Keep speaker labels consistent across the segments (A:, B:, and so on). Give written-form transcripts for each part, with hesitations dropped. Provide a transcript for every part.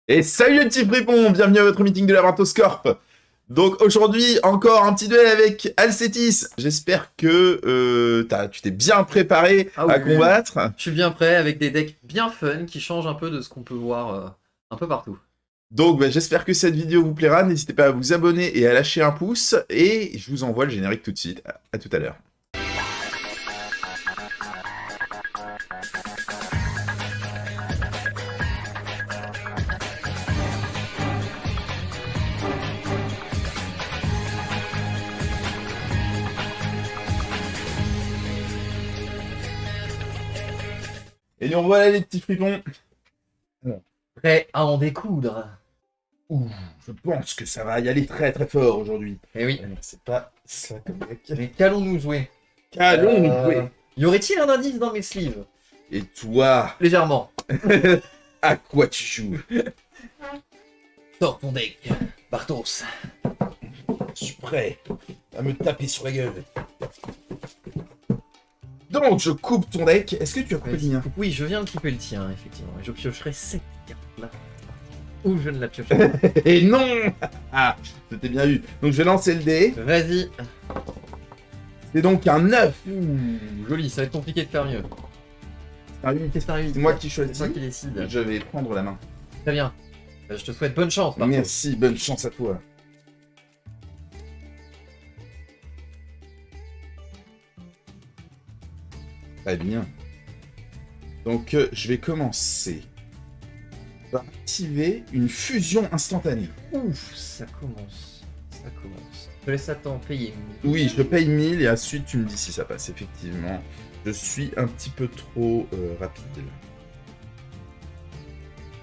A: Et salut les petits fripons, bienvenue à votre meeting de la Brantoscorp. Donc aujourd'hui, encore un petit duel avec Alcetis. J'espère que tu t'es bien préparé
B: Ah
A: à
B: oui, oui, oui.
A: combattre.
B: Je suis bien prêt avec des decks bien fun qui changent un peu de ce qu'on peut voir un peu partout.
A: Donc j'espère que cette vidéo vous plaira. N'hésitez pas à vous abonner et à lâcher un pouce. Et je vous envoie le générique tout de suite. À tout à l'heure. Et nous voilà les petits fripons.
B: Prêt à en découdre.
A: Ouh, je pense que ça va y aller très très fort aujourd'hui.
B: Eh oui,
A: C'est pas ça comme deck.
B: mais qu'allons-nous jouer?
A: Qu'allons-nous jouer?
B: Y aurait-il un indice dans mes sleeves?
A: Et toi,
B: Légèrement.
A: à quoi tu joues?
B: Sors ton deck, Bartos.
A: Je suis prêt à me taper sur la gueule. Donc, je coupe ton deck. Est-ce que tu as coupé le mien?
B: Oui, je viens de couper le tien, effectivement. Et je piocherai cette carte-là. Ou je ne la piocherai pas.
A: Et non. Ah, je t'ai bien eu. Donc, je vais lancer le dé.
B: Vas-y.
A: C'est donc un 9.
B: Joli, ça va être compliqué de faire mieux.
A: C'est moi qui
B: C'est
A: choisis.
B: toi qui décide.
A: Je vais prendre la main.
B: Très bien. Je te souhaite bonne chance, Bartos.
A: Merci, bonne chance à toi. Très bien. Donc, je vais commencer par activer une fusion instantanée.
B: Ouf, ça commence. Ça commence. Je laisse attendre payer.
A: Oui, je paye 1000 et ensuite tu me dis si ça passe, effectivement. Je suis un petit peu trop rapide.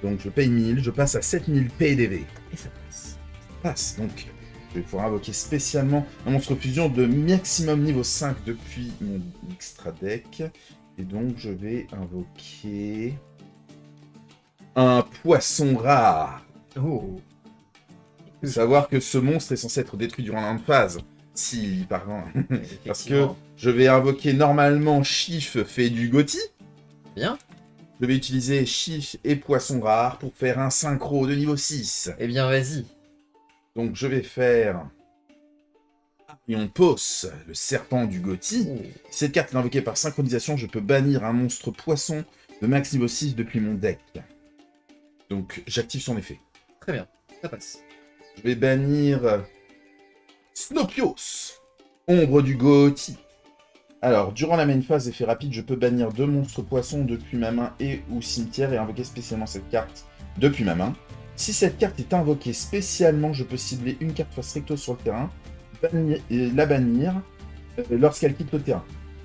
A: Donc je paye 1000, je passe à 7000 PDV.
B: Et ça passe.
A: Ça passe, donc je vais pouvoir invoquer spécialement un monstre fusion de maximum niveau 5 depuis mon extra deck. Et donc je vais invoquer un poisson rare.
B: Oh.
A: Il faut savoir que ce monstre est censé être détruit durant la phase. Si, pardon. Parce que
B: Effectivement.
A: je vais invoquer normalement Chiffre fait du Gothi.
B: Bien.
A: Je vais utiliser Chiffre et Poisson Rare pour faire un synchro de niveau 6.
B: Eh bien, vas-y.
A: Donc je vais faire Arion Pos, le serpent du Gothi.
B: Oh.
A: Si cette carte est invoquée par synchronisation, je peux bannir un monstre poisson de max niveau 6 depuis mon deck. Donc j'active son effet.
B: Très bien. Ça passe.
A: Je vais bannir Snopios, ombre du Gothi. Alors, durant la main phase, effet rapide, je peux bannir 2 monstres poissons depuis ma main et ou cimetière et invoquer spécialement cette carte depuis ma main. Si cette carte est invoquée spécialement, je peux cibler une carte face recto sur le terrain, la bannir lorsqu'elle quitte le terrain.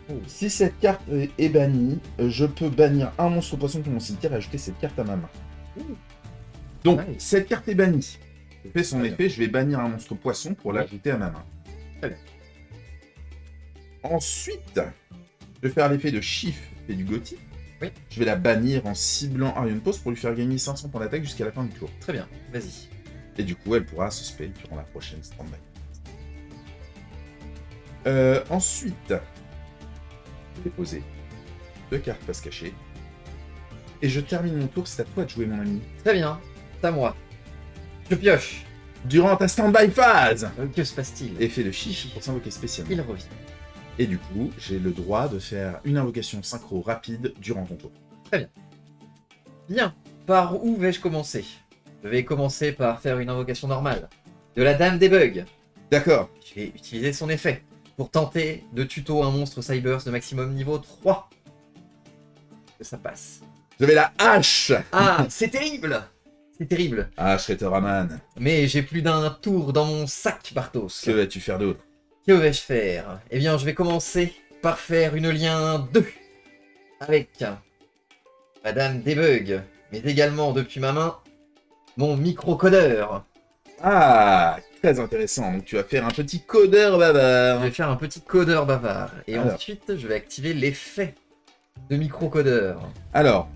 B: Oh.
A: Si cette carte est bannie, je peux bannir un monstre poisson de mon cimetière et ajouter cette carte à ma main. Donc,
B: Nice.
A: cette carte est bannie. Je fais son
B: Très
A: effet, je vais bannir un monstre poisson pour l'ajouter à ma main.
B: Très bien.
A: Ensuite, je vais faire l'effet de Chiffre et du Gothi.
B: Oui.
A: Je vais la bannir en ciblant Arion Pos pour lui faire gagner 500 points d'attaque jusqu'à la fin du tour.
B: Très bien. Vas-y.
A: Et du coup, elle pourra se spell durant la prochaine stand-by. Ensuite, je vais poser 2 cartes face cachée. Et je termine mon tour, c'est à toi de jouer mon ami.
B: Très bien. C'est à moi. Je pioche.
A: Durant ta stand-by phase,
B: Que se passe-t-il?
A: effet de Chiffre pour s'invoquer spécialement.
B: Il revient.
A: Et du coup, j'ai le droit de faire une invocation synchro rapide durant ton tour.
B: Bien. Par où vais-je commencer? Je vais commencer par faire une invocation normale. De la Dame des Bugs.
A: D'accord.
B: Je vais utiliser son effet pour tenter de tuto un monstre Cyburst de maximum niveau 3. Que ça passe.
A: Je vais la hache.
B: Ah, c'est terrible! C'est terrible.
A: Ah, Shredder-Man.
B: Mais j'ai plus d'un tour dans mon sac, Bartos.
A: Que vas-tu faire d'autre?
B: Que vais-je faire? Eh bien, je vais commencer par faire une lien 2 avec Madame Debug, mais également depuis ma main, mon microcodeur.
A: Ah, très intéressant. Donc tu vas faire un petit codeur
B: Je
A: bavard.
B: vais faire un petit codeur bavard. Et
A: Alors.
B: ensuite, je vais activer l'effet de microcodeur.
A: Alors,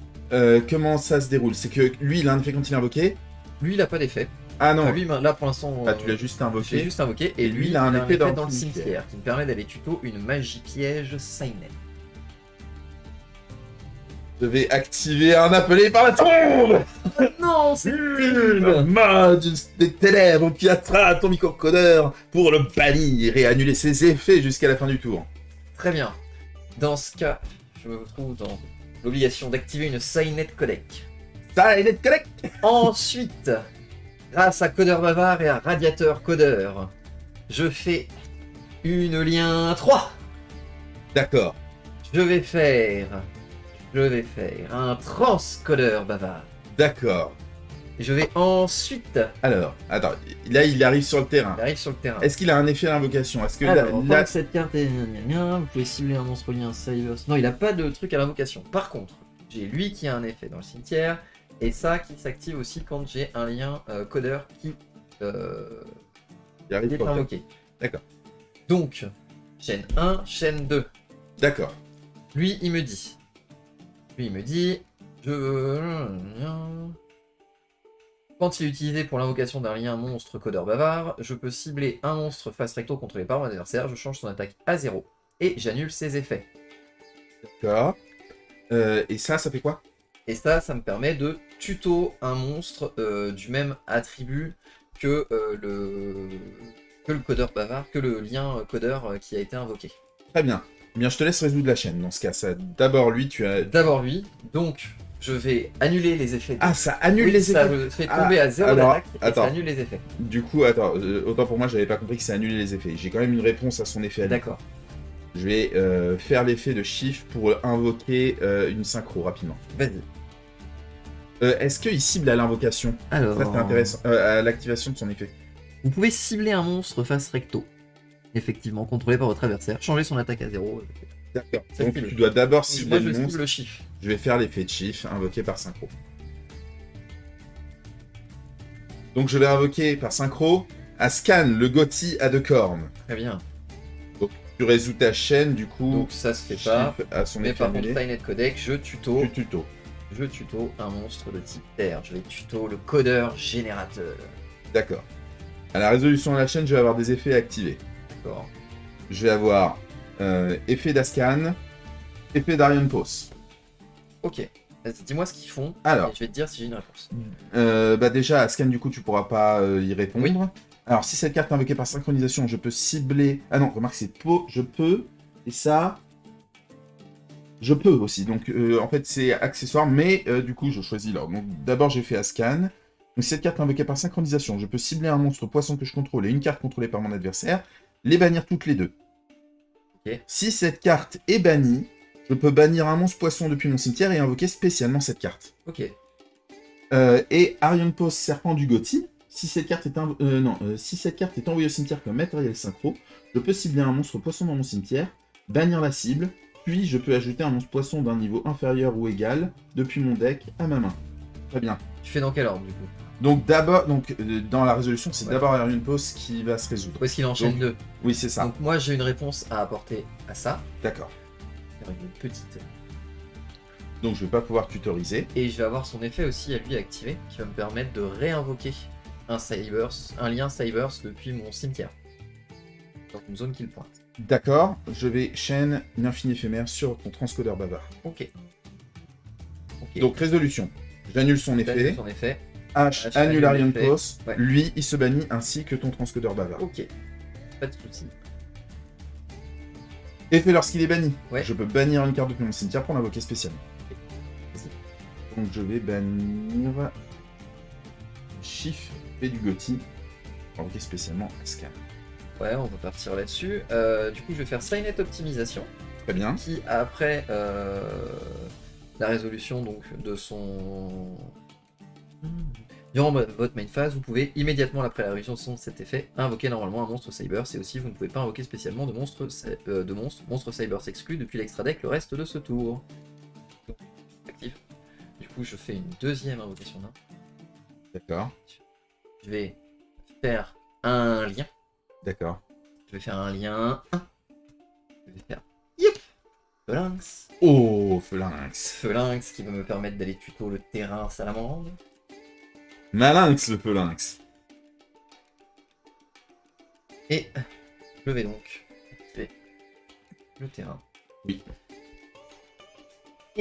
A: comment ça se déroule? C'est que lui, il a un effet quand il est invoqué.
B: Lui, il a pas d'effet.
A: Ah non,
B: Enfin, lui, là, pour l'instant,
A: ah, tu l'as juste
B: je l'ai
A: invoqué.
B: juste invoqué.
A: Et
B: Et
A: lui,
B: lui,
A: il a un effet dans
B: dans
A: le
B: le
A: cimetière.
B: cimetière qui me permet d'aller tuto une magie piège Signet.
A: Je vais activer un appelé par la tombe.
B: Non, c'est
A: Le
B: terrible.
A: mage des ténèbres qui attrape ton microcodeur pour le bannir et annuler ses effets jusqu'à la fin du tour.
B: Très bien. Dans ce cas, je me trouve dans l'obligation d'activer une Signet Codec.
A: Ça, il est correct.
B: Ensuite, grâce à Codeur Bavard et à Radiateur Codeur, je fais une lien 3.
A: D'accord.
B: Je vais faire un transcodeur bavard.
A: D'accord.
B: Et je vais ensuite,
A: Alors, attends, là il arrive sur le terrain.
B: il arrive sur le terrain.
A: Est-ce qu'il a un effet à l'invocation? Est-ce que
B: Alors,
A: là,
B: tant que cette carte est vous pouvez cibler un monstre lié à un Cybers. Non, il a pas de truc à l'invocation. Par contre, j'ai lui qui a un effet dans le cimetière, et ça qui s'active aussi quand j'ai un lien codeur qui
A: il arrive
B: est
A: sur le terrain.
B: invoqué.
A: D'accord.
B: Donc, chaîne 1, chaîne 2.
A: D'accord.
B: Lui, il me dit, quand il est utilisé pour l'invocation d'un lien monstre codeur bavard, je peux cibler un monstre face recto contrôlé par mon adversaire, je change son attaque à 0 et j'annule ses effets.
A: D'accord. Et ça fait quoi?
B: Et ça me permet de tuto un monstre du même attribut que le codeur bavard, que le lien codeur qui a été invoqué.
A: Très bien. Eh bien, je te laisse résoudre la chaîne dans ce cas. Ça, d'abord, lui, tu as.
B: D'abord lui, donc je vais annuler les effets.
A: Ah, ça annule
B: Oui,
A: les
B: ça
A: effets.
B: me fait tomber à 0
A: alors,
B: d'attaque et
A: attends.
B: ça annule les effets.
A: Du coup, attends, autant pour moi, j'avais pas compris que ça annulait les effets. J'ai quand même une réponse à son effet à lui.
B: D'accord.
A: Je vais faire l'effet de chiffre pour invoquer une synchro rapidement.
B: Vas-y.
A: Est-ce qu'il cible à l'invocation?
B: Alors,
A: Ça, c'est intéressant. À l'activation de son effet.
B: vous pouvez cibler un monstre face recto. Effectivement, contrôlé par votre adversaire. Changer son attaque à 0.
A: D'accord.
B: Ça
A: Donc,
B: fait
A: tu dois d'abord
B: Moi,
A: cibler
B: je
A: le
B: cible
A: monstre.
B: le chiffre.
A: Je vais faire l'effet de chiffre invoqué par synchro. Donc, je vais invoquer par synchro Ascan, le Gothi à deux cornes.
B: Très bien.
A: Tu résous ta chaîne, du coup.
B: Donc ça se fait pas.
A: Chiffre à son
B: Mais
A: effet
B: par contre,
A: annulé.
B: Signet Codec, je tuto un monstre de type terre. Je vais tuto le codeur générateur.
A: D'accord. À la résolution de la chaîne, je vais avoir des effets activés.
B: D'accord.
A: Je vais avoir effet d'Ascan, effet d'Arion Pos.
B: Ok. Vas-y, dis-moi ce qu'ils font.
A: Alors.
B: Et je vais te dire si j'ai une réponse.
A: Bah déjà, Ascan, du coup, tu pourras pas y répondre. Alors, si cette carte est invoquée par synchronisation, je peux cibler... Ah non, remarque, c'est Po, je peux. Et ça... Je peux aussi. Donc, en fait, c'est accessoire, mais du coup, je choisis l'ordre. Donc, d'abord, j'ai fait Ascan. Donc, si cette carte est invoquée par synchronisation, je peux cibler un monstre poisson que je contrôle et une carte contrôlée par mon adversaire, les bannir toutes les deux.
B: Ok.
A: Si cette carte est bannie, je peux bannir un monstre poisson depuis mon cimetière et invoquer spécialement cette carte.
B: Ok.
A: Et Arion Pos, serpent du Gothi. Si cette carte est si cette carte est envoyée au cimetière comme matériel synchro, je peux cibler un monstre poisson dans mon cimetière, bannir la cible, puis je peux ajouter un monstre poisson d'un niveau inférieur ou égal depuis mon deck à ma main. Très bien.
B: Tu fais dans quel ordre du coup?
A: Donc d'abord, dans la résolution, c'est
B: Ouais.
A: d'abord Arion Pos qui va se résoudre.
B: Ou est-ce qu'il enchaîne
A: Donc,
B: deux?
A: Oui, c'est ça.
B: Donc moi j'ai une réponse à apporter à ça.
A: D'accord.
B: Faire une petite.
A: Donc je vais pas pouvoir tutoriser.
B: Et je vais avoir son effet aussi à lui activé qui va me permettre de réinvoquer un lien Cybers depuis mon cimetière. Dans une zone qui le pointe.
A: D'accord, je vais chaîne l'infini éphémère sur ton transcodeur bavard.
B: Ok. Ok.
A: Donc résolution. J'annule son
B: J'annule
A: effet.
B: son effet.
A: H
B: H
A: annule
B: annule
A: Arion
B: l'effet.
A: Pos.
B: Ouais.
A: Lui, il se bannit ainsi que ton transcodeur bavard.
B: Ok. Pas de soucis.
A: Effet lorsqu'il est banni.
B: Ouais.
A: Je peux bannir une carte depuis mon cimetière pour l'invoquer spécialement.
B: Vas-y.
A: Donc je vais bannir Chiffre et du Gothi pour invoquer spécialement Ascan.
B: Ouais, on va partir là-dessus. Du coup, je vais faire Signet Optimisation,
A: Très bien.
B: qui après la résolution donc de son. Durant votre main phase, vous pouvez immédiatement après la résolution de cet effet invoquer normalement un monstre Cybers, et aussi vous ne pouvez pas invoquer spécialement de monstre Cybers exclu depuis l'extra deck le reste de ce tour. Donc, actif. Du coup, je fais une deuxième invocation d'un.
A: D'accord.
B: Je vais faire un lien.
A: D'accord.
B: Je vais faire un lien 1. Je vais faire Yep Phalanx.
A: Oh, Phalanx.
B: Phalanx qui va me permettre d'aller tuto le terrain salamandre.
A: Malinx, le Phalanx.
B: Et je vais donc activer le terrain.
A: Oui.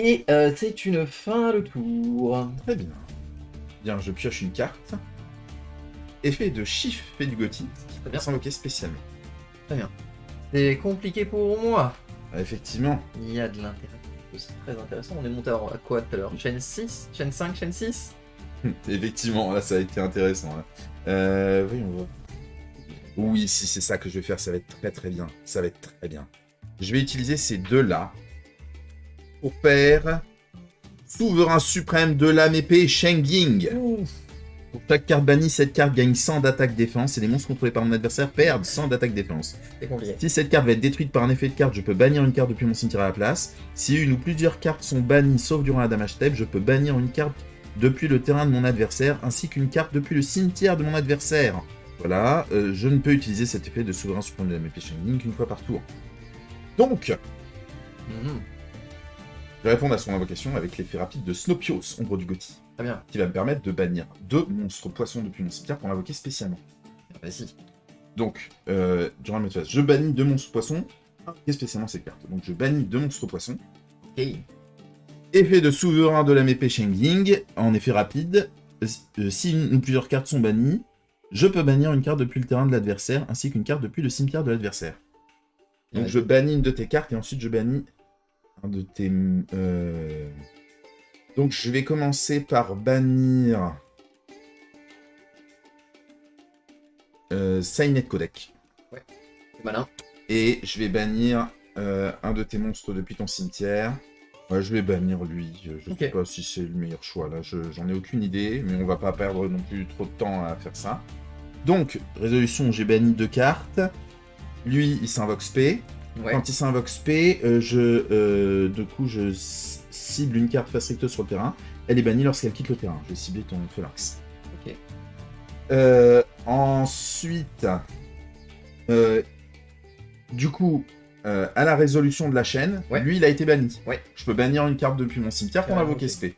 B: Et c'est une fin de tour.
A: Très bien. Bien, je pioche une carte. Effet de chiffre fait du Gothi, qui
B: Très
A: peut
B: bien.
A: s'invoquer spécialement.
B: C'est compliqué pour moi.
A: Ah, effectivement.
B: Il y a de l'intérêt. C'est très intéressant. On est monté à quoi tout à l'heure? Chaîne 6? Chaîne 5? Chaîne 6?
A: Effectivement, là, ça a été intéressant. Là. Oui, on voit. Oui, si c'est ça que je vais faire, ça va être très très bien. Ça va être très bien. Je vais utiliser ces deux-là pour faire Souverain suprême de l'âme épée Shenging. Pour chaque carte bannie, cette carte gagne 100 d'attaque défense et les monstres contrôlés par mon adversaire perdent 100 d'attaque défense.
B: C'est compliqué.
A: Si cette carte va être détruite par un effet de carte, je peux bannir une carte depuis mon cimetière à la place. Si une ou plusieurs cartes sont bannies sauf durant la damage step, je peux bannir une carte depuis le terrain de mon adversaire ainsi qu'une carte depuis le cimetière de mon adversaire. Voilà, je ne peux utiliser cet effet de souverain suprême de l'âme épée Shenging qu'une fois par tour. Donc, je vais répondre à son invocation avec l'effet rapide de Snopios, ombre du Gothi,
B: Très bien.
A: qui va me permettre de bannir 2 monstres poissons depuis mon cimetière pour l'invoquer spécialement.
B: Vas-y.
A: Donc, durant la phase, je bannis 2 monstres poissons, et spécialement ces cartes. Donc je bannis 2 monstres poissons.
B: Ok.
A: Effet de souverain de l'âme épée Shenging, en effet rapide, si une ou plusieurs cartes sont bannies, je peux bannir une carte depuis le terrain de l'adversaire, ainsi qu'une carte depuis le cimetière de l'adversaire. Donc
B: Ouais.
A: je bannis une de tes cartes, et ensuite je bannis un de tes... Donc je vais commencer par bannir... Sainet Codec.
B: C'est malin.
A: Et je vais bannir un de tes monstres depuis ton cimetière. Ouais, je vais bannir lui. Je sais pas si c'est le meilleur choix là. J'en ai aucune idée, mais on va pas perdre non plus trop de temps à faire ça. Donc, résolution, j'ai banni 2 cartes. Lui, il s'invoque spé.
B: Ouais.
A: Quand il s'invoque spé, du coup, je cible une carte face recto sur le terrain. Elle est bannie lorsqu'elle quitte le terrain. Je vais cibler ton phalanx.
B: Ok.
A: Ensuite, du coup, à la résolution de la chaîne,
B: Ouais.
A: lui, il a été banni.
B: Ouais.
A: Je peux bannir une carte depuis mon cimetière pour
B: Carrément,
A: invoquer
B: ok.
A: spé.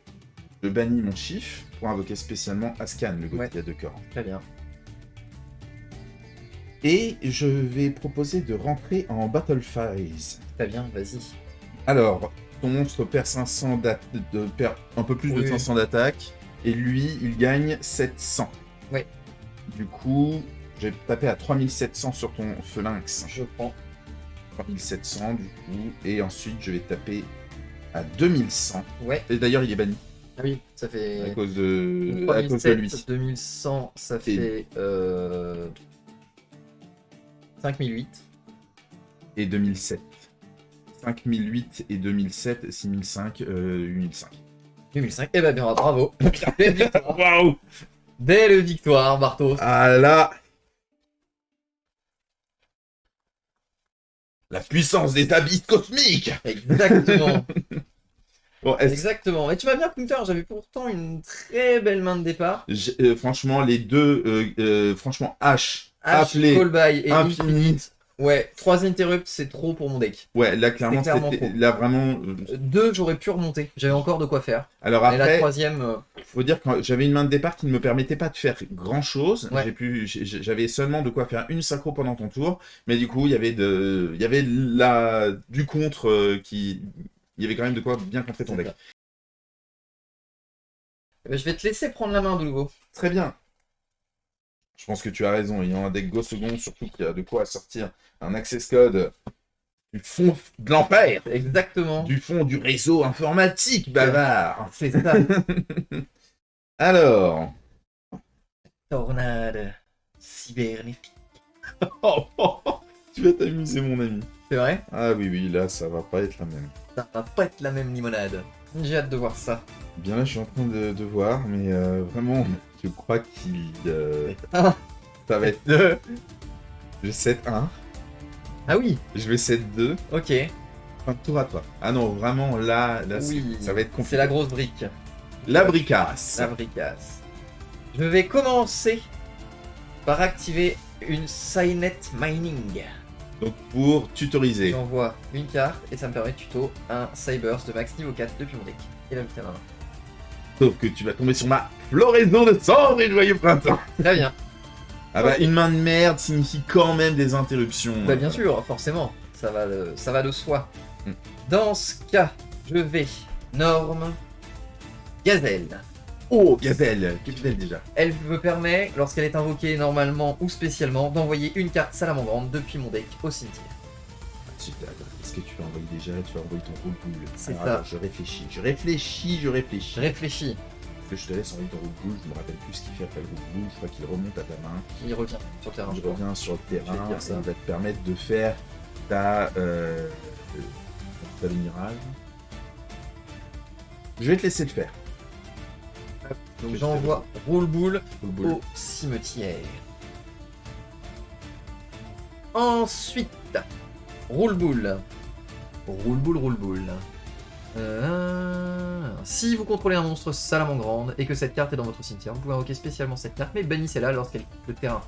A: Je bannis mon chiffre pour invoquer spécialement Ascan, le Gothi à 2 corps.
B: Très bien.
A: Et je vais proposer de rentrer en Battle Phase.
B: Très bien, vas-y.
A: Alors, ton monstre perd 500 perd un peu plus de
B: Oui.
A: 500 d'attaque, et lui, il gagne 700.
B: Ouais.
A: Du coup, je vais taper à 3700 sur ton phalanx.
B: Je prends.
A: 3700 du coup, et ensuite je vais taper à 2100.
B: Ouais.
A: Et d'ailleurs, il est banni
B: Ah oui, ça fait...
A: à cause de lui.
B: 2100, ça fait... 5008.
A: Et 2007. 5008 et 2007, 6005, 8005.
B: 2005. Eh ben bien, bravo. Belle victoire.
A: Waouh!
B: Belle victoire, Bartos.
A: Ah là! La puissance des abysses cosmiques!
B: Exactement.
A: Bon,
B: Exactement. Et tu vas bien, Counter. J'avais pourtant une très belle main de départ.
A: franchement, les deux, franchement, H,
B: H,
A: appelé
B: Call by et
A: Infinite.
B: Infinite. Ouais, 3 interrupts, c'est trop pour mon deck.
A: Ouais, là, clairement,
B: clairement
A: c'était,
B: trop.
A: là, vraiment...
B: 2, j'aurais pu remonter. J'avais encore de quoi faire.
A: Alors
B: Et la
A: après,
B: troisième,
A: faut dire que j'avais une main de départ qui ne me permettait pas de faire grand chose.
B: Ouais.
A: J'avais seulement de quoi faire une synchro pendant ton tour, mais du coup il y avait du contre il y avait quand même de quoi bien contrer ton deck.
B: je vais te laisser prendre la main, Doulougo.
A: Très bien. Je pense que tu as raison. Ayant un deck Go second, surtout qu'il y a de quoi sortir un access code du fond de l'enfer,
B: Exactement.
A: du fond du réseau informatique, bavard.
B: C'est ça.
A: Alors.
B: Tornade cybernétique.
A: Tu vas t'amuser, mon ami.
B: C'est vrai?
A: Ah oui, là, ça va pas être la même.
B: Ça va pas être la même limonade. J'ai hâte de voir ça.
A: Bien là, je suis en train de voir, mais vraiment, je crois qu'il...
B: Ah.
A: Ça va être 2. Je 7-1.
B: Ah oui,
A: Je vais 7-2.
B: ok.
A: Enfin, tour à toi. Ah non, vraiment, là
B: Oui,
A: ça va être compliqué.
B: c'est la grosse brique.
A: La bricasse.
B: La bricasse. Je vais commencer par activer une Cynet Mining.
A: Donc, pour tutoriser.
B: J'envoie une carte et ça me permet de tuto un Cyburst de max niveau 4 depuis mon deck. Et la vitesse à la main.
A: Sauf que tu vas tomber sur ma floraison de cendres et de joyeux printemps.
B: Très bien.
A: Ah bah,
B: Ok.
A: une main de merde signifie quand même des interruptions.
B: Bah bien sûr, forcément. Ça va de soi.
A: Mm.
B: Dans ce cas, je vais Norme. Gazelle.
A: Oh, Gazelle. Qu'est-ce déjà?
B: Elle me permet, lorsqu'elle est invoquée normalement ou spécialement, d'envoyer une carte salamandre depuis mon deck au cimetière.
A: Super. Qu'est-ce que tu vas envoyer déjà? Tu vas envoyer ton roule boule.
B: C'est ça.
A: Alors, je réfléchis.
B: Je réfléchis.
A: Parce que je te laisse envoyer ton roule boule. Je me rappelle plus ce qu'il fait après le roule boule. Je crois qu'il remonte à ta main.
B: Il revient sur le terrain.
A: Il revient sur le terrain.
B: Je vais dire ça.
A: Et il va te permettre de faire ta mirage. Je vais te laisser le faire.
B: Donc j'envoie roule boule
A: Roule boule.
B: au cimetière. Ensuite, roule boule. Roule boule. Si vous contrôlez un monstre salamandre et que cette carte est dans votre cimetière, vous pouvez invoquer spécialement cette carte, mais bannissez-la lorsqu'elle quitte le terrain.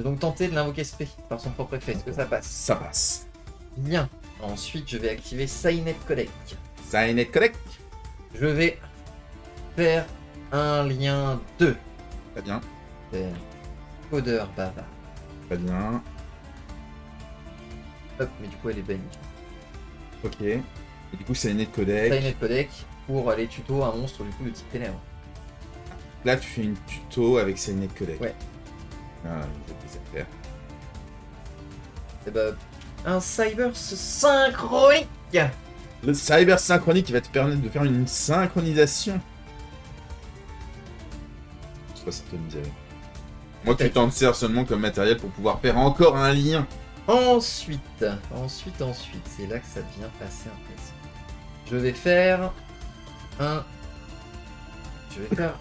B: Donc tenter de l'invoquer spé par son propre effet. Est-ce que ça passe?
A: Ça passe.
B: Bien. Ensuite, je vais activer Signet Codec.
A: Signet Codec.
B: Je vais faire un lien 2.
A: Très bien.
B: Faire Codeur bavard.
A: Très bien.
B: Hop, mais du coup elle est bannie.
A: Ok. Et du coup, Signet Codec.
B: Signet Codec pour aller tuto un monstre du coup de type ténèbres.
A: Là, tu fais une tuto avec Signet Codec.
B: Ouais.
A: Ah, je vais te laisser faire.
B: Et bah, un cyber synchronique.
A: Le cyber synchronique qui va te permettre de faire une synchronisation. C'est pas synchronisé. Moi, tu t'en sers seulement comme matériel pour pouvoir faire encore un lien.
B: Ensuite, c'est là que ça devient assez intéressant. Je vais faire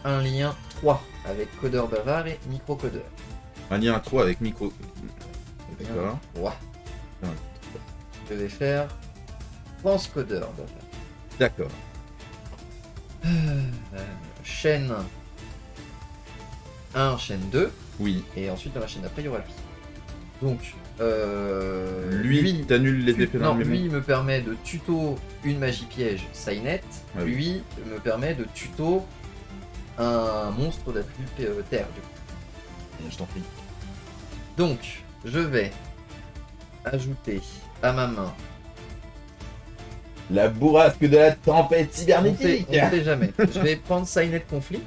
B: un lien 3 avec codeur bavard et microcodeur.
A: Un lien 3 avec micro. D'accord.
B: 3.
A: Ouais.
B: Je vais faire transcodeur bavard.
A: D'accord.
B: Chaîne 1, chaîne 2,
A: Oui.
B: et ensuite dans la chaîne d'après il y aura lui. Donc,
A: Lui, t'annules les effets dans
B: non,
A: le
B: lui me permet de tuto une magie piège Signet,
A: Ah oui.
B: lui me permet de tuto un monstre d'attribut terre du coup.
A: Je t'en prie.
B: Donc, je vais ajouter à ma main.
A: La bourrasque de la tempête
B: On
A: cybernétique.
B: sait jamais. Je vais prendre Signet Conflit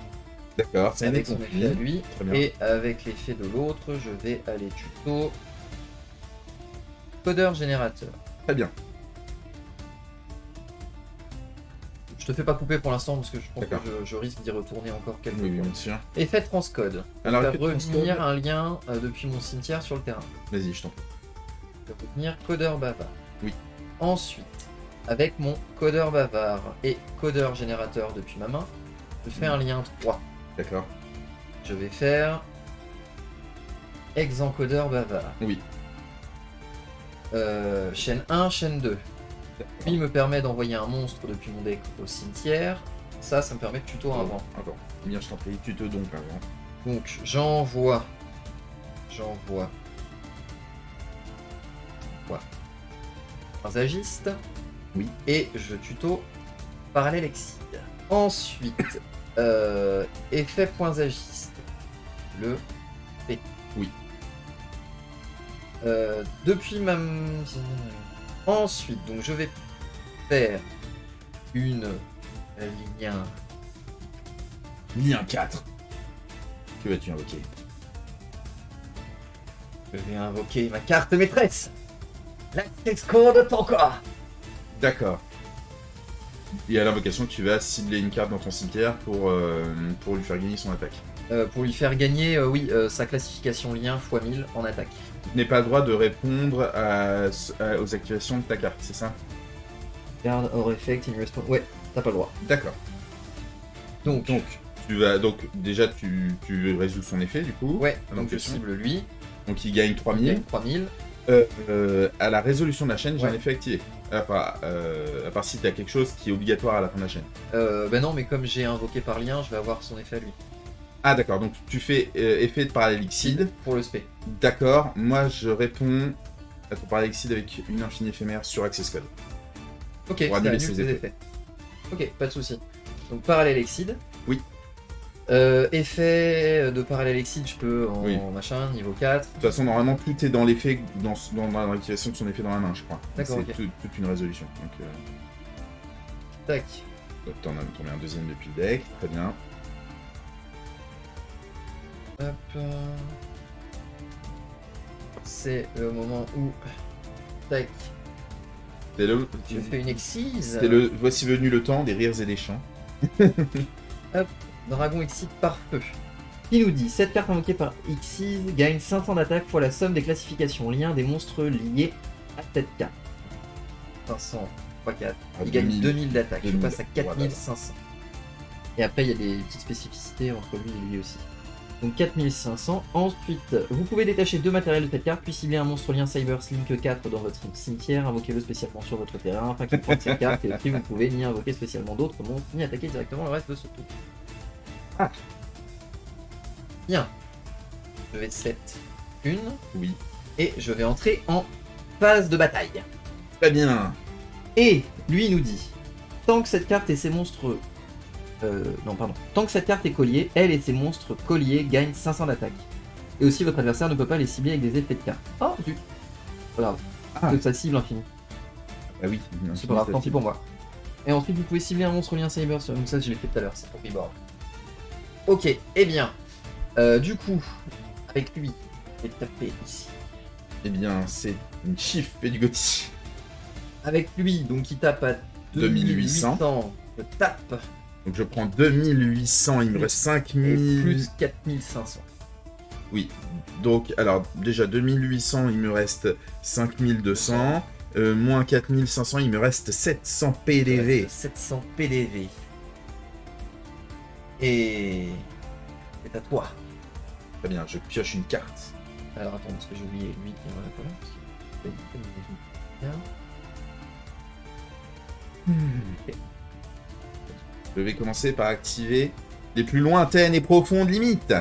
A: D'accord, c'est un
B: avec son effet à lui,
A: Très bien.
B: et avec l'effet de l'autre, je vais aller tuto codeur générateur.
A: Très bien.
B: Je te fais pas couper pour l'instant parce que je pense que
A: D'accord.
B: je risque d'y retourner encore quelques
A: Oui,
B: fois.
A: bien sûr.
B: Effet transcode.
A: Alors,
B: Faire
A: effet transcode.
B: revenir un lien depuis mon cimetière sur le terrain.
A: Vas-y, je t'en prie.
B: Faire revenir codeur bavard.
A: Oui.
B: Ensuite, avec mon codeur bavard et codeur générateur depuis ma main, je fais un lien 3.
A: D'accord.
B: Je vais faire exencodeur bavard.
A: Oui.
B: Chaîne 1, chaîne 2. Lui me permet d'envoyer un monstre depuis mon deck au cimetière. Ça me permet de tuto un vent.
A: Encore. Eh bien, je t'en prie, tu te donc avant.
B: Donc j'envoie. Un agiste.
A: Oui.
B: Et je tuto parallèle exide. Ensuite, effet points agistes. Le P.
A: Oui.
B: Depuis ma. Ensuite, donc je vais faire une lien.
A: Lien 4. Que vas-tu invoquer?
B: Je vais invoquer ma carte maîtresse. L'access code de ton corps.
A: D'accord. Et à l'invocation, tu vas cibler une carte dans ton cimetière pour lui faire gagner son attaque.
B: Pour lui faire gagner, sa classification lien x 1000 en attaque.
A: Tu n'as pas le droit de répondre aux activations de ta carte, c'est ça?
B: Garde or effect in response. Ouais, t'as pas le droit.
A: D'accord.
B: Donc,
A: Déjà tu résous son effet du coup.
B: ouais,
A: à
B: donc je
A: l'invocation.
B: cible lui.
A: Donc il gagne
B: Il
A: 3000.
B: gagne 3000.
A: À la résolution de la chaîne, j'ai
B: Ouais.
A: un effet activé. À part si tu as quelque chose qui est obligatoire à la fin de la chaîne.
B: Ben non, mais comme j'ai invoqué par lien, je vais avoir son effet à lui.
A: Ah d'accord, donc tu fais effet de parallélixide.
B: Pour le spé.
A: D'accord, moi je réponds à ton parallélixide avec une infinie éphémère sur Access Code.
B: Ok,
A: Pour
B: ça
A: annuler
B: annule
A: ses
B: ses
A: effets.
B: effets. Ok, pas de souci. Donc parallèle exide.
A: Oui.
B: Effet de parallèle exide, je peux en
A: Oui.
B: machin, niveau 4.
A: De toute façon, normalement, tout est dans l'effet, dans l'activation de son effet dans la main, je crois.
B: D'accord,
A: C'est
B: ok.
A: toute une résolution. Donc,
B: Tac.
A: Donc t'en mets un deuxième depuis le deck, très bien.
B: Hop. C'est le moment où... Tac.
A: C'est le...
B: Je fais une excise.
A: Voici venu le temps des rires et des chants.
B: Hop. Dragon Exit par feu. Qui nous dit, cette carte invoquée par Xyz gagne 500 d'attaque fois la somme des classifications liens des monstres liés à cette carte. 500 x 4. Il gagne 2000 d'attaque. Je passe à 4500. Et après, il y a des petites spécificités entre lui et lui aussi. Donc 4500. Ensuite, vous pouvez détacher 2 matériels de cette carte, puis cibler un monstre lien Cyber Slink 4 dans votre cimetière, invoquez-le spécialement sur votre terrain, afin qu'il prenne cette carte, et aussi vous pouvez ni invoquer spécialement d'autres monstres, ni attaquer directement le reste de ce tour. Ah. Bien. Je vais set une.
A: Oui.
B: Et je vais entrer en phase de bataille.
A: Très bien.
B: Et lui nous dit, tant que cette carte et ses monstres... Tant que cette carte est collier, elle et ses monstres colliers gagnent 500 d'attaque. Et aussi votre adversaire ne peut pas les cibler avec des effets de carte. Oh zut. Pas grave. Que ça cible infini.
A: Ah oui.
B: C'est pas grave, tant pis pour moi. Et ensuite vous pouvez cibler un monstre lien Cyber, donc ça je l'ai fait tout à l'heure, c'est pour Reborn. Ok, et bien. Du coup, avec lui, je vais taper ici.
A: Eh bien, c'est une chiffre et du Gotti.
B: Avec lui, donc il tape à
A: 2800.
B: Je tape.
A: Donc je prends 2800, il me reste 5000.
B: Et plus 4500.
A: Oui, donc alors déjà 2800, il me reste 5200. Moins 4500, il me reste 700 PDV.
B: 700 PDV. Et c'est à toi.
A: Très bien, je pioche une carte.
B: Alors attends, parce que j'ai oublié lui, il en a pas là. Parce qu'il fait
A: Ok. Je vais commencer par activer les plus lointaines et profondes limites.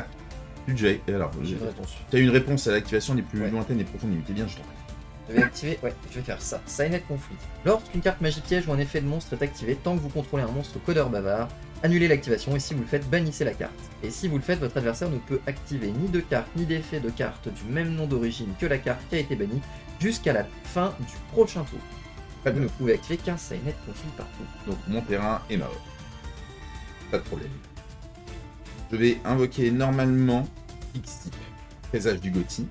A: Budget. Et alors,
B: j'ai une réponse.
A: tu as une réponse à l'activation des plus
B: Ouais.
A: lointaines et profondes limites. Eh bien, je t'en prie.
B: Je vais activer, ouais, je vais faire ça. Signet Conflit. Lorsqu'une carte magie piège ou un effet de monstre est activé, tant que vous contrôlez un monstre codeur bavard, annulez l'activation et si vous le faites, bannissez la carte. Et si vous le faites, votre adversaire ne peut activer ni de carte ni d'effet de carte du même nom d'origine que la carte qui a été bannie jusqu'à la fin du prochain tour. Vous ne pouvez activer qu'un Signet Conflit partout.
A: Donc, mon terrain est mort. Pas de problème. Je vais invoquer normalement X-Type, présage du Gotti.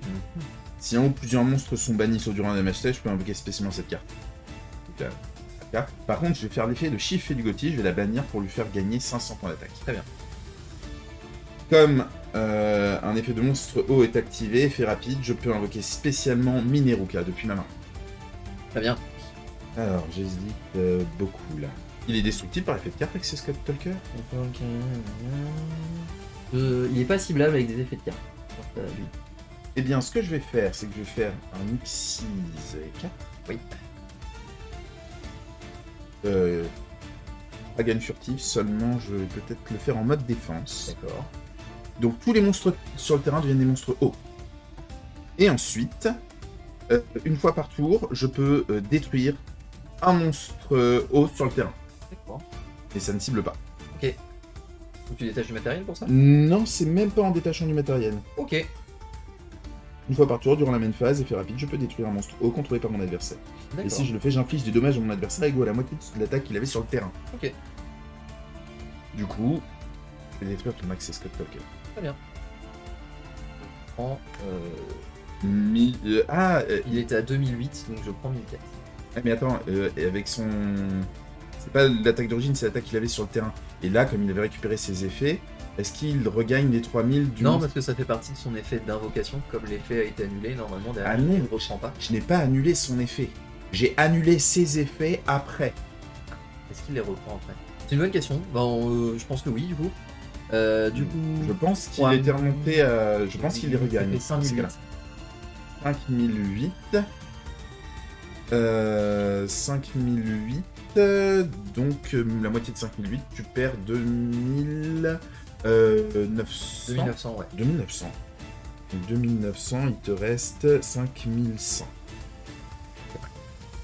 A: Si un ou plusieurs monstres sont bannis sur durant un damage stage, je peux invoquer spécialement cette carte. Donc, la carte. Par contre, je vais faire l'effet de chiffre et du Gotti, je vais la bannir pour lui faire gagner 500 points d'attaque.
B: Très bien.
A: Comme un effet de monstre haut est activé, effet rapide, je peux invoquer spécialement Mineruka depuis ma main.
B: Très bien.
A: Alors, j'hésite beaucoup là. Il est destructible par effet de carte avec ses Scott Talker.
B: Il est pas ciblable avec des effets de carte. Lui.
A: Eh bien, ce que je vais faire, c'est que je vais faire un Xyz 4.
B: Oui.
A: Pas gagne furtif, seulement je vais peut-être le faire en mode défense.
B: D'accord.
A: Donc tous les monstres sur le terrain deviennent des monstres hauts. Et ensuite, une fois par tour, je peux détruire un monstre haut sur le terrain.
B: D'accord.
A: Et ça ne cible pas.
B: Ok. Faut que tu détaches du matériel pour ça?
A: Non, c'est même pas en détachant du matériel.
B: Ok.
A: Une fois par tour, durant la même phase, effet rapide, je peux détruire un monstre haut contrôlé par mon adversaire. Et si je le fais, j'inflige des dommages à mon adversaire égaux à la moitié de l'attaque qu'il avait sur le terrain.
B: Ok.
A: Du coup, je vais détruire ton Max et Scott Talker.
B: Très bien. Je prends... il était à 2008, donc je prends 1004.
A: Ah, mais attends, et avec son... C'est pas l'attaque d'origine, c'est l'attaque qu'il avait sur le terrain. Et là, comme il avait récupéré ses effets, est-ce qu'il regagne les 3000 du
B: Non,
A: monstre?
B: parce que ça fait partie de son effet d'invocation. Comme l'effet a été annulé, normalement, derrière,
A: Ah non.
B: il ne ressent pas.
A: Je n'ai pas annulé son effet. J'ai annulé ses effets après.
B: Est-ce qu'il les reprend après? C'est une bonne question. Ben, je pense que oui, du coup. Du coup...
A: Je pense qu'il était remonté à... Je pense qu'il les regagne.
B: Ça fait 5008.
A: 5008. 5008. Donc, la moitié de 5008, tu perds 2900.
B: 2900, ouais.
A: 2900. Donc 2900, il te reste 5100.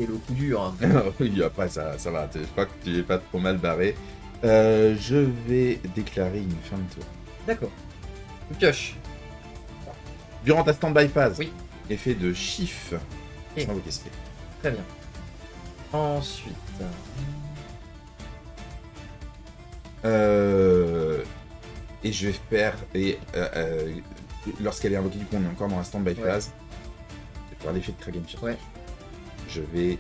B: Et le coup dur. Hein.
A: Oui, après ça va, je crois que tu es pas trop mal barré. Je vais déclarer une fin de tour.
B: D'accord. Je pioche.
A: Durant ta stand-by phase,
B: Oui.
A: effet de chiffre.
B: Et-
A: Sans invoquer spé.
B: Très bien. Ensuite...
A: Et je vais faire... lorsqu'elle est invoquée, du coup, on est encore dans la stand-by
B: Ouais.
A: phase. Je vais faire l'effet de Kraken Fury.
B: Ouais.
A: Je vais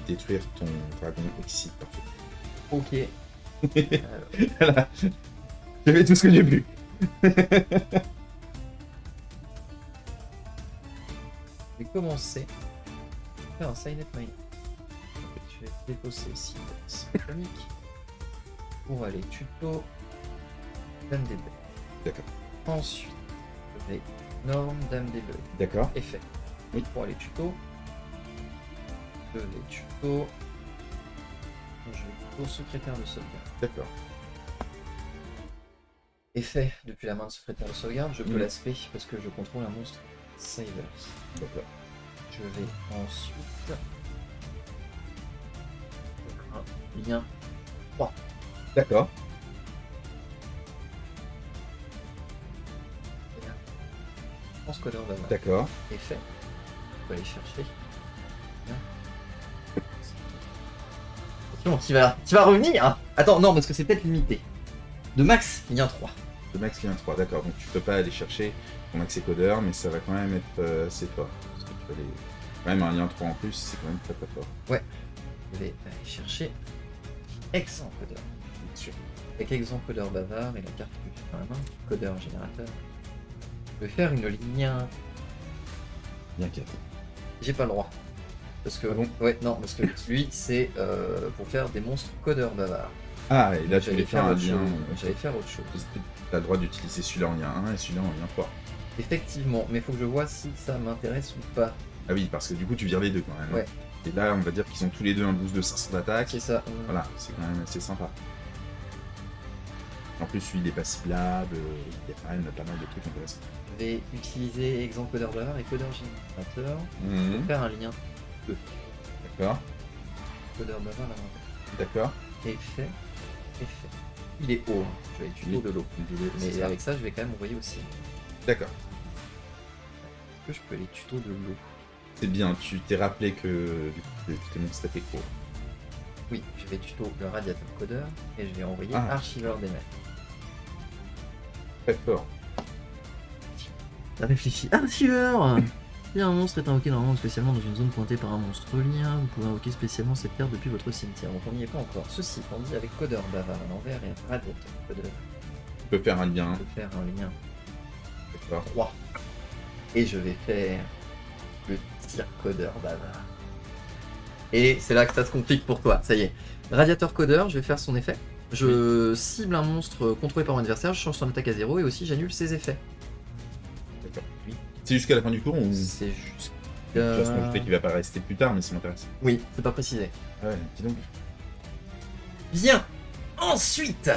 A: détruire ton dragon Exit, parfait.
B: Ok.
A: Voilà. J'ai fait tout ce que j'ai pu.
B: Je vais commencer. Faire un Silent Mind. Je vais défausser ici le comique. Pour aller tuto. Dame des bugs.
A: D'accord.
B: Ensuite, je vais norme Dame des bugs.
A: D'accord.
B: Effet.
A: Oui.
B: Pour aller tuto. Je vais tuto. Je vais tuto secrétaire de sauvegarde.
A: D'accord.
B: Effet depuis la main de secrétaire de sauvegarde, je peux
A: Mm.
B: l'aspect parce que je contrôle un monstre Savers.
A: D'accord.
B: Je vais ensuite un lien 3.
A: D'accord.
B: Transcodeur bavard.
A: D'accord.
B: Effet. On peut aller chercher. Attention, tu vas revenir. Attends, non, parce que c'est peut-être limité. De max, lien 3.
A: Le max lien 3, d'accord. Donc tu peux pas aller chercher ton max codeur, mais ça va quand même être assez fort. Parce que tu peux aller... Quand même un lien 3 en plus, c'est quand même très très fort.
B: Je vais aller chercher Exencodeur.
A: Bien sûr.
B: Avec Exencodeur bavard et la carte que j'ai dans la main, codeur générateur. Je vais faire une ligne.
A: Lien 4.
B: J'ai pas le droit. Parce que.
A: Ah bon
B: Ouais, non, parce que lui, c'est pour faire des monstres codeurs bavards.
A: Ah, et là tu
B: J'allais
A: vais faire un
B: autre
A: lien...
B: chose. J'allais faire autre chose.
A: Tu as le droit d'utiliser celui-là en lien 1 et celui-là en lien 3.
B: Effectivement, mais faut que je vois si ça m'intéresse ou pas.
A: Ah oui, parce que du coup tu vires les deux quand même.
B: Ouais.
A: Et là on va dire qu'ils ont tous les deux un boost de 500 d'attaque.
B: C'est ça.
A: Voilà, c'est quand même assez sympa. En plus lui il est pas ciblable, il y a quand même pas mal de trucs intéressants.
B: Je vais utiliser Exencodeur bavard et codeur générateur.
A: Mhm.
B: Faire un lien
A: D'accord,
B: codeur bavard à l'envers.
A: d'accord.
B: Effet. Effet. Il est haut, hein. Je vais tuto de l'eau.
A: C'est
B: Mais
A: ça.
B: avec ça, je vais quand même envoyer aussi.
A: D'accord.
B: Est-ce que je peux les tutos de l'eau?
A: C'est bien, tu t'es rappelé que du coup tes monstres étaient courts.
B: Oui, je vais tuto le radiateur codeur et je vais envoyer
A: Ah.
B: archiveur des mails.
A: Très fort.
B: T'as réfléchi. Archiveur Si un monstre est invoqué normalement ou spécialement dans une zone pointée par un monstre lien, vous pouvez invoquer spécialement cette carte depuis votre cimetière. Donc on n'y est pas encore. Ceci étant dit, avec codeur bavard à l'envers et radiateur codeur,
A: Tu peux faire un lien.
B: je peux faire un lien
A: D'accord.
B: 3. Et je vais faire le tir codeur bavard. Et c'est là que ça se complique pour toi, ça y est. Radiateur codeur, je vais faire son effet. Je cible un monstre contrôlé par mon adversaire, je change son attaque à 0 et aussi j'annule ses effets.
A: D'accord.
B: Oui.
A: C'est jusqu'à la fin du cours ou...
B: C'est juste.
A: De toute façon, je sais qu'il va pas rester plus tard, mais ça m'intéresse.
B: Oui, c'est pas précisé.
A: Ah ouais, dis donc.
B: Bien. Ensuite,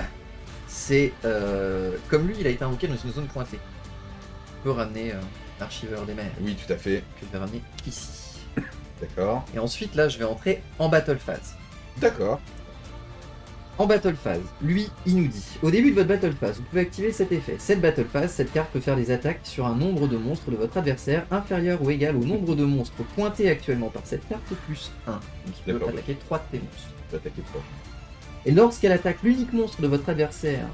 B: c'est comme lui, il a été invoqué dans une zone pointée. Je peux ramener l'archiveur des mers
A: Oui, tout à fait.
B: que je vais ramener ici.
A: D'accord.
B: Et ensuite, là, je vais entrer en battle phase.
A: D'accord.
B: En battle phase, lui, il nous dit au début de votre battle phase, vous pouvez activer cet effet. Cette battle phase, cette carte peut faire des attaques sur un nombre de monstres de votre adversaire inférieur ou égal au nombre de monstres pointés actuellement par cette carte plus 1. Donc il peut
A: D'accord.
B: attaquer 3 de tes monstres.
A: Tu vas attaquer 3.
B: Et lorsqu'elle attaque l'unique monstre de votre adversaire,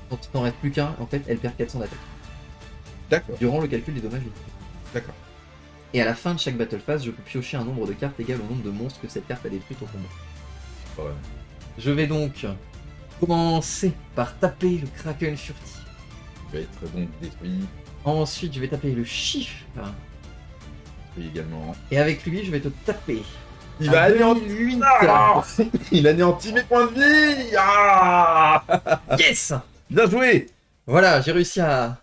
B: quand il n'en reste plus qu'un, en fait, elle perd 400 d'attaque.
A: D'accord.
B: Durant le calcul des dommages.
A: D'accord.
B: Et à la fin de chaque battle phase, je peux piocher un nombre de cartes égal au nombre de monstres que cette carte a détruites au combat.
A: Ouais.
B: Je vais donc commencer par taper le Kraken furtif.
A: Il va être donc détruit.
B: Ensuite, je vais taper le chiffre.
A: Et également.
B: Et avec lui, je vais te taper.
A: Il va anéantir.
B: 2008.
A: Ah il anéantit mes points de vie. Ah
B: Yes.
A: Bien joué.
B: Voilà, j'ai réussi à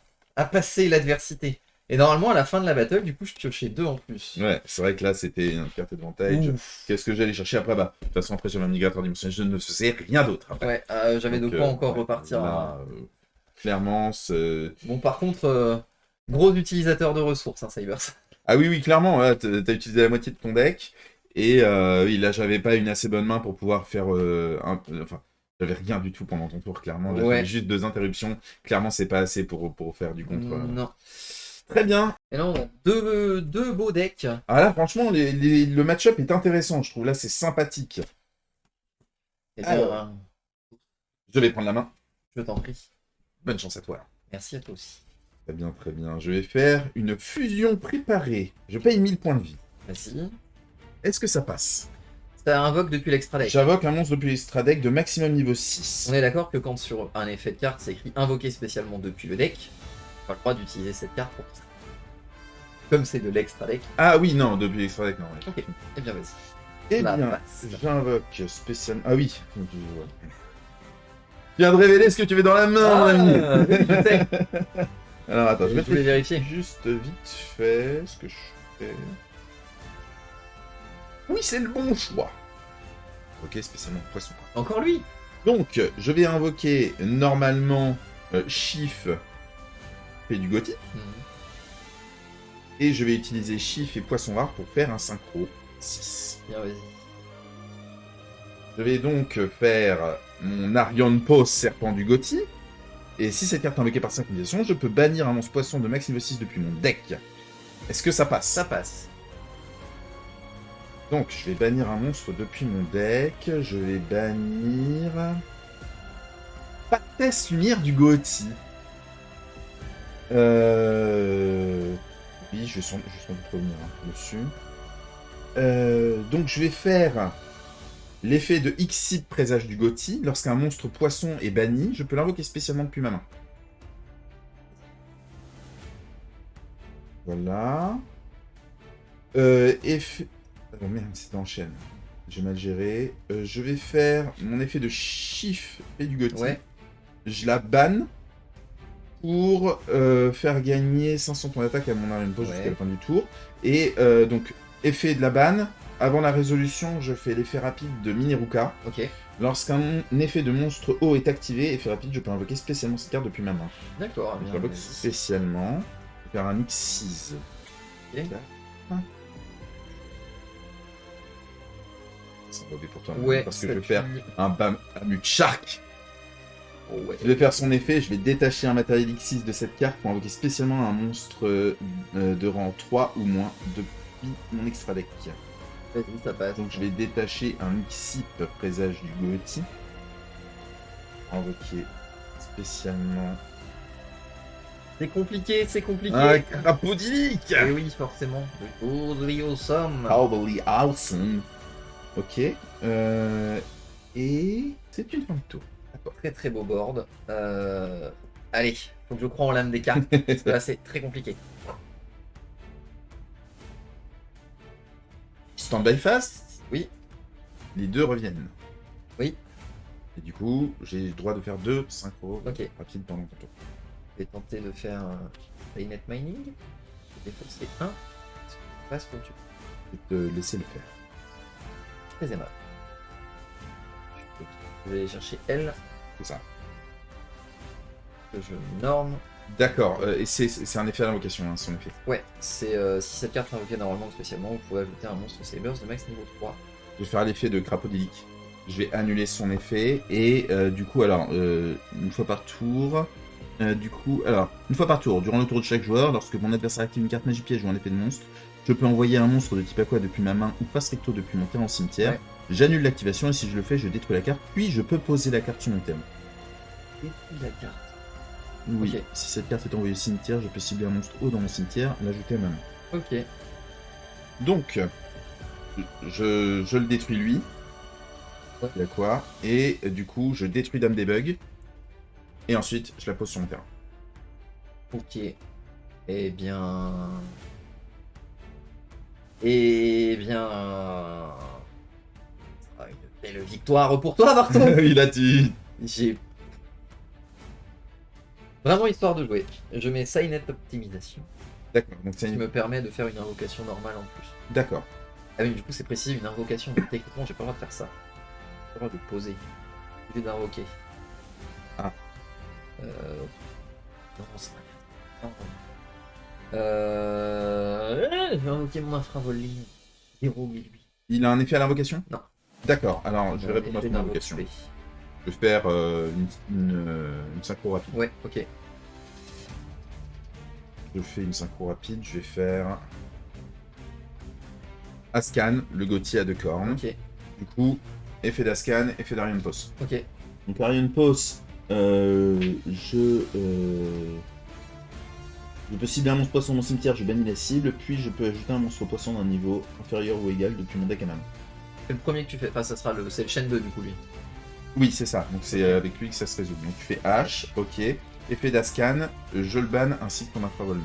B: passer l'adversité. Et normalement, à la fin de la battle, du coup, je piochais 2 en plus.
A: Ouais, c'est vrai que là, c'était une carte advantage.
B: Ouf.
A: Qu'est-ce que j'allais chercher après? Bah, de toute façon, après, sur ma migrateur dimensionnel, je ne faisais rien d'autre après.
B: Ouais, j'avais de
A: Donc,
B: quoi encore
A: ouais,
B: repartir.
A: là, clairement, c'est...
B: Bon, par contre, gros utilisateur de ressources, hein, Cybers.
A: Ah oui, clairement, ouais, t'as utilisé la moitié de ton deck. Et oui, là, j'avais pas une assez bonne main pour pouvoir faire... enfin, j'avais rien du tout pendant ton tour, clairement. Là,
B: Ouais.
A: j'avais juste 2 interruptions. Clairement, c'est pas assez pour faire du contre.
B: Non.
A: Très bien.
B: Et là, on a deux beaux decks.
A: Ah là, franchement, le match-up est intéressant, je trouve. Là, c'est sympathique.
B: Et
A: Alors.
B: bien,
A: Je vais prendre la main.
B: Je t'en prie.
A: Bonne chance à toi.
B: Merci à toi aussi.
A: Très bien, très bien. Je vais faire une fusion préparée. Je paye 1000 points de vie.
B: Vas-y.
A: Est-ce que ça passe?
B: Ça invoque depuis l'extra deck.
A: J'invoque un monstre depuis l'extra deck de maximum niveau 6.
B: On est d'accord que quand sur un effet de carte, c'est écrit invoqué spécialement depuis le deck, on a le droit d'utiliser cette carte pour ça. Comme c'est de l'extra deck.
A: Ah oui, non, depuis l'extra deck, non. Ouais.
B: Ok, eh bien vas-y.
A: Eh
B: La
A: bien,
B: passe.
A: j'invoque spécialement... Ah oui. Je viens de révéler ce que tu veux dans la main, mon ami.
B: je sais.
A: Alors attends, je vais
B: Je voulais vérifier.
A: juste vite fait ce que je fais. Oui, c'est le bon choix. Ok, spécialement poisson.
B: Encore lui.
A: Donc, je vais invoquer normalement Chiffre et du Gothi. Et je vais utiliser Chiffre et Poisson Rare pour faire un synchro 6.
B: Bien, vas-y.
A: Je vais donc faire mon Arion Pose Serpent du Gothi. Et si cette carte est invoquée par synchronisation, je peux bannir un monstre poisson de max niveau 6 depuis mon deck. Est-ce que ça passe?
B: Ça passe.
A: Donc, je vais bannir un monstre depuis mon deck. Je vais bannir... Patesse Lumière du Gothi. Oui, je sens doute revenir dessus. Donc, je vais faire l'effet de Xyp Présage du Gothi. Lorsqu'un monstre poisson est banni, je peux l'invoquer spécialement depuis ma main. Voilà. Effet... Oh merde, c'est en chaîne. J'ai mal géré. Je vais faire mon effet de Chiffre et du Gothi.
B: Ouais.
A: Je la banne pour faire gagner 500 points d'attaque à mon Arion Pose jusqu'à la fin du tour. Et donc, effet de la banne. Avant la résolution, je fais l'effet rapide de Mineruka.
B: Ok.
A: Lorsqu'un effet de monstre haut est activé, effet rapide, je peux invoquer spécialement cette carte depuis ma main.
B: D'accord,
A: Je
B: bien.
A: l'invoque
B: Vas-y.
A: spécialement. Je vais faire un X6.
B: Ok.
A: C'est mauvais pour toi,
B: Ouais,
A: parce que je vais
B: statue.
A: faire un Bamut Shark.
B: Oh, ouais.
A: Je vais faire son effet, je vais détacher un matériel X6 de cette carte pour invoquer spécialement un monstre de rang 3 ou moins depuis mon extra deck.
B: Vas-y, ça passe.
A: Donc je vais détacher un Xyp Présage du Gothi. Invoquer spécialement
B: C'est compliqué, c'est compliqué.
A: un Crapaudic.
B: Et oui, forcément. Totally awesome.
A: Probably awesome. Ok. Et c'est une fin de tour.
B: Très très beau board. Allez, faut que je crois en l'âme des cartes. Parce que là, c'est très compliqué.
A: Stand-by fast.
B: Oui.
A: Les deux reviennent.
B: Oui.
A: Et du coup, j'ai le droit de faire 2 synchros
B: Ok.
A: rapides pendant ton tour.
B: Je vais tenter de faire un Playnet Mining. Je vais défausser un. Passe pour tu.
A: Je vais te laisser le faire.
B: Très aimable. Je vais aller chercher L.
A: C'est ça.
B: Que je norme.
A: D'accord. Et c'est un effet à l'invocation, hein, son effet.
B: Ouais, c'est si cette carte est invoquée normalement ou spécialement, vous pouvez ajouter un monstre Sabers de max niveau 3.
A: Je vais faire l'effet de Crapaudic. Je vais annuler son effet. Et du coup, alors, une fois par tour... une fois par tour, durant le tour de chaque joueur, lorsque mon adversaire active une carte magie piège ou un effet de monstre, je peux envoyer un monstre de type aqua depuis ma main ou face recto depuis mon terrain au cimetière.
B: Ouais.
A: J'annule l'activation et si je le fais, je détruis la carte, puis je peux poser la carte sur mon terrain.
B: Et puis la carte.
A: Oui,
B: Ok.
A: si cette carte est envoyée au cimetière, je peux cibler un monstre haut dans mon cimetière, l'ajouter à ma main.
B: Ok.
A: Donc, je le détruis lui.
B: Ouais.
A: Il y a quoi? Et du coup, je détruis Dame des Bugs. Et ensuite, je la pose sur mon terrain.
B: Ok. Eh bien. Eh bien. Ça sera une belle victoire pour toi, Barton.
A: Il a dit.
B: J'ai. Vraiment histoire de jouer. Je mets Signet Optimisation,
A: D'accord, donc c'est
B: qui
A: une...
B: me permet de faire une invocation normale en plus.
A: D'accord.
B: Ah oui, du coup, c'est précis, une invocation. Donc, techniquement, j'ai pas le droit de faire ça. J'ai pas le droit de poser. Au lieu d'invoquer.
A: Ah.
B: Non, c'est pas je vais invoquer mon infravolé. 0,8.
A: Il a un effet à l'invocation?
B: Non.
A: D'accord, alors je vais répondre à ton invocation. Je vais faire une synchro rapide.
B: Ouais, ok.
A: Je fais une synchro rapide, je vais faire... Ascan, le Gothi à 2 cornes.
B: Ok,
A: Du coup, effet d'Ascan, effet d'Arion Pos.
B: ok.
A: Donc Arion Pos, je peux cibler un monstre poisson dans mon cimetière, je bannis la cible, puis je peux ajouter un monstre poisson d'un niveau inférieur ou égal depuis mon deck à main.
B: C'est le premier que tu fais. Enfin, ça sera c'est le chaîne 2 du coup, lui.
A: Oui, c'est ça. Donc c'est avec lui que ça se résout. Donc tu fais H, ok. Effet d'Ascan, je le banne ainsi que ton infravolement.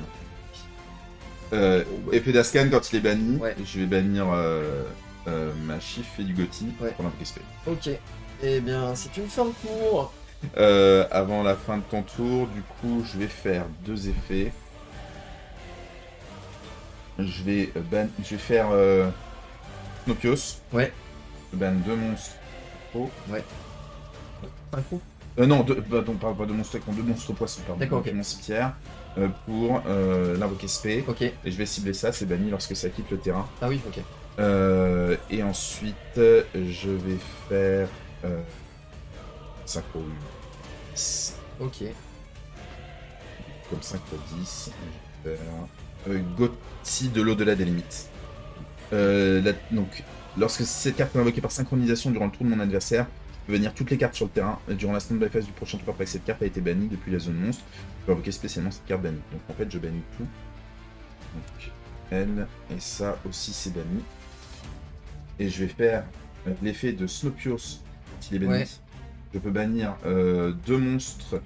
A: Effet d'Ascan, quand il est banni, je vais bannir ma Chief et du Gothi pour l'invoquer spé.
B: Ok. Eh bien, c'est une fin de tour.
A: Avant la fin de ton tour, du coup, je vais faire 2 effets. Je vais faire Snopios.
B: Ouais.
A: Je banne 2 monstres. Oh.
B: Ouais. Un coup.
A: Non, pas de monstres, 2 monstres poissons, pardon.
B: D'accord, ok.
A: Mon cimetière pour l'invoquer spé.
B: Ok.
A: Et je vais cibler ça, c'est banni lorsque ça quitte le terrain.
B: Ah oui, ok.
A: Et ensuite, je vais faire synchro 10.
B: Ok.
A: Comme synchro 10. Je vais faire Gothi de l'au-delà des limites. Donc, lorsque cette carte est invoquée par synchronisation durant le tour de mon adversaire, je peux bannir toutes les cartes sur le terrain. Durant la stand-by phase du prochain tour après que cette carte a été bannie depuis la zone monstre, je peux invoquer spécialement cette carte bannie. Donc en fait, je bannis tout. Donc, elle, et ça aussi c'est banni. Et je vais faire l'effet de Snopios quand il est banni.
B: Ouais.
A: Je peux bannir 2 monstres.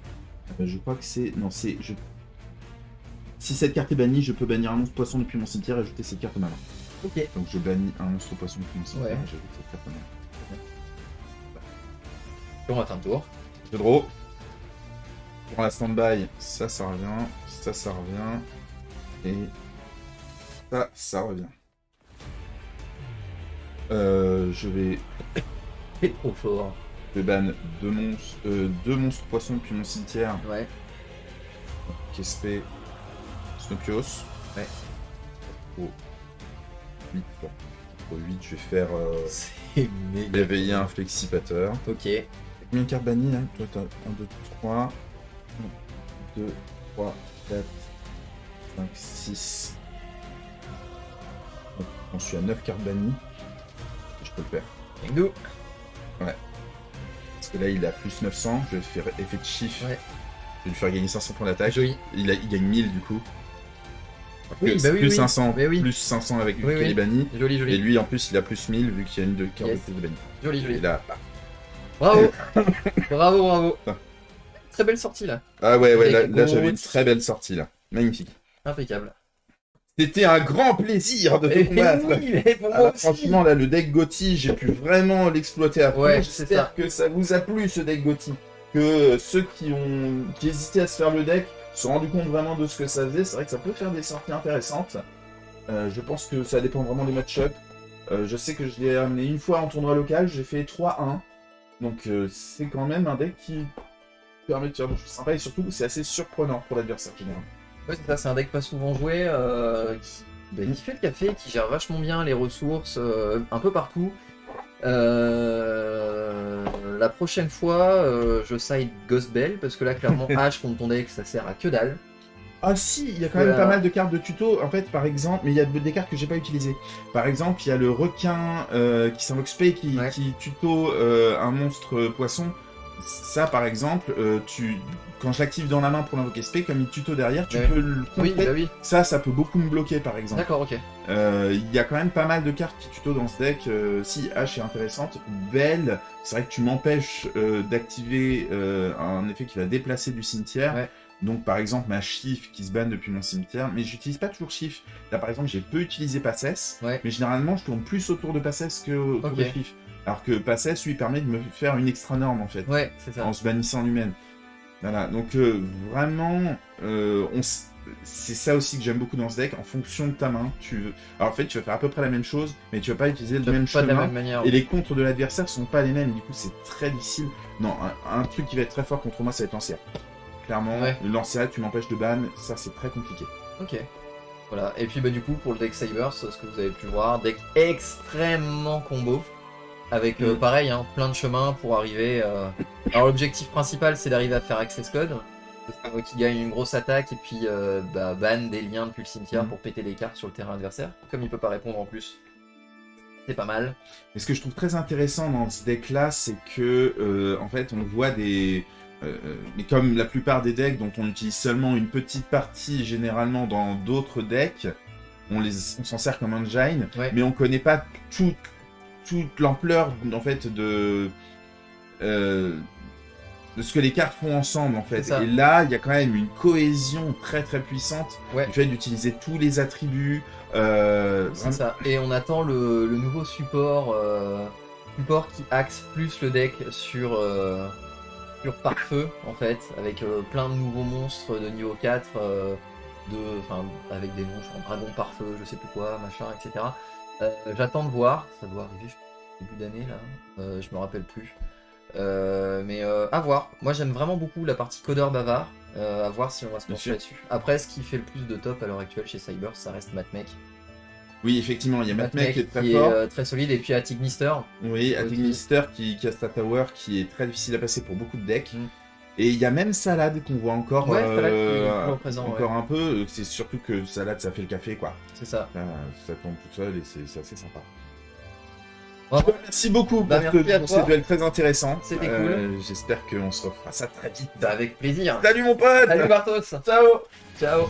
A: Je crois que c'est... Non, c'est... Si cette carte est bannie, je peux bannir un monstre poisson depuis mon cimetière et ajouter cette carte à ma main.
B: Ok.
A: Donc je bannis un monstre poisson depuis mon cimetière
B: Ouais.
A: et j'ajoute cette carte à ma main.
B: On va attendre un tour.
A: Je draw. Pour la stand-by, ça revient. Ça revient. Et ça revient. Je vais
B: C'est trop fort.
A: ban 2 monstres poissons depuis mon cimetière.
B: Ouais.
A: Kespé, Snopios.
B: Ouais.
A: Au 8. Au 8, je vais faire
B: C'est méga.
A: éveiller un flexipateur.
B: Ok.
A: Combien de cartes bannies là? Toi t'as 1, 2, 3. 1, 2, 3, 4, 5, 6. Je suis à 9 cartes bannies. Je peux le faire.
B: Bingo.
A: Parce que là il a plus 900. Je vais faire effet de chiffre.
B: Ouais.
A: Je vais lui faire gagner 500 points d'attaque.
B: Joli.
A: Il gagne 1000 du coup.
B: Oui,
A: Plus,
B: bah oui,
A: plus
B: oui.
A: 500,
B: Mais oui.
A: plus 500 avec lui
B: Oui,
A: qui
B: oui.
A: est banni.
B: Joli,
A: Et
B: joli.
A: lui en plus il a plus 1000 vu qu'il y a une de carte
B: Yes.
A: de banni.
B: Joli,
A: Et
B: joli.
A: là, bah.
B: Bravo. Bravo, bravo.
A: Ah.
B: Très belle sortie là.
A: Ah ouais,
B: Avec
A: là j'avais une
B: Gothi.
A: très belle sortie là. Magnifique.
B: Impeccable.
A: C'était un grand plaisir de te
B: Et
A: combattre.
B: oui, mais pour
A: Ah
B: moi
A: là,
B: aussi.
A: franchement, là, le deck Gothi, j'ai pu vraiment l'exploiter à fond.
B: Ouais, c'est
A: J'espère
B: ça.
A: que ça vous a plu, ce deck Gothi. Que ceux qui hésitaient à se faire le deck se sont rendus compte vraiment de ce que ça faisait. C'est vrai que ça peut faire des sorties intéressantes. Je pense que ça dépend vraiment des match-up. Je sais que je l'ai amené une fois en tournoi local, j'ai fait 3-1. Donc c'est quand même un deck qui permet de faire des choses sympas. Et surtout, c'est assez surprenant pour l'adversaire général.
B: Ouais, c'est ça, c'est un deck pas souvent joué, qui fait le café, qui gère vachement bien les ressources un peu partout. La prochaine fois, je side Ghost Bell, parce que là, clairement, H contre ton deck, ça sert à que dalle.
A: Ah si, il y a quand même pas mal de cartes de tuto, en fait, par exemple, mais il y a des cartes que j'ai pas utilisées. Par exemple, il y a le requin qui s'invoque spé qui tuto un monstre poisson. Ça, par exemple, quand je l'active dans la main pour l'invoquer spé, comme il tuto derrière, tu peux le
B: Oui,
A: contrer.
B: bah oui.
A: Ça peut beaucoup me bloquer, par exemple.
B: D'accord, ok.
A: Il y a quand même pas mal de cartes qui tuto dans ce deck. Si H est intéressante, Belle, c'est vrai que tu m'empêches d'activer un effet qui va déplacer du cimetière.
B: Ouais.
A: Donc par exemple ma Chief qui se banne depuis mon cimetière, mais j'utilise pas toujours Chief. Là par exemple j'ai peu utilisé Passes,
B: Ouais.
A: mais généralement je tourne plus autour de Passes que autour de Chief. Alors que Passes lui permet de me faire une extra norme en fait,
B: Ouais, c'est ça.
A: en se bannissant lui-même. Voilà, donc vraiment, c'est ça aussi que j'aime beaucoup dans ce deck, en fonction de ta main. Alors en fait tu vas faire à peu près la même chose, mais tu vas pas utiliser le même
B: Pas de la
A: chemin.
B: même manière.
A: Et les contres de l'adversaire sont pas les mêmes, du coup c'est très difficile. Non, un truc qui va être très fort contre moi, ça va être Lancia. Clairement, le Lancia, tu m'empêches de ban, ça c'est très compliqué.
B: Ok. Voilà, et puis bah du coup pour le deck Sabers, ce que vous avez pu voir, deck extrêmement combo. Avec pareil, hein, plein de chemins pour arriver. Alors l'objectif principal c'est d'arriver à faire Access Code, qui gagne une grosse attaque et puis ban des liens depuis le cimetière pour péter les cartes sur le terrain adversaire. Comme il peut pas répondre en plus, c'est pas mal.
A: Mais ce que je trouve très intéressant dans ce deck-là, c'est que, en fait, on voit des... mais comme la plupart des decks dont on utilise seulement une petite partie, généralement dans d'autres decks, on s'en sert comme engine,
B: Ouais.
A: mais on connaît pas toute l'ampleur, en fait, de ce que les cartes font ensemble, en fait.
B: C'est ça.
A: Et là, il y a quand même une cohésion très très puissante
B: Ouais.
A: du fait d'utiliser tous les attributs.
B: C'est ça. Et on attend le nouveau support qui axe plus le deck sur pare-feu, en fait, avec plein de nouveaux monstres de niveau 4, avec des noms genre dragon pare-feu, je sais plus quoi, machin, etc. J'attends de voir, ça doit arriver début d'année là, je me rappelle plus. Mais à voir. Moi j'aime vraiment beaucoup la partie codeur bavard. À voir si on va se pencher là-dessus. Après, ce qui fait le plus de top à l'heure actuelle chez Cyber, ça reste Matmec.
A: Oui, effectivement, il y a Matmec qui est très fort.
B: Très solide, et puis Atignister.
A: Oui, Atignister qui a Stat Tower qui est très difficile à passer pour beaucoup de decks.
B: Mm.
A: Et il y a même Salade qu'on voit encore,
B: Ouais, Salade qui est toujours présent,
A: encore un peu. C'est surtout que Salade, ça fait le café, quoi.
B: C'est ça.
A: Ça tombe tout seul et c'est assez sympa.
B: Bravo.
A: Merci beaucoup
B: Bah,
A: pour
B: merci à
A: ces
B: toi.
A: duels très intéressants.
B: C'était cool.
A: J'espère qu'on se refera ça très vite.
B: Avec plaisir.
A: Salut mon pote.
B: Salut Bartos.
A: Ciao.
B: Ciao.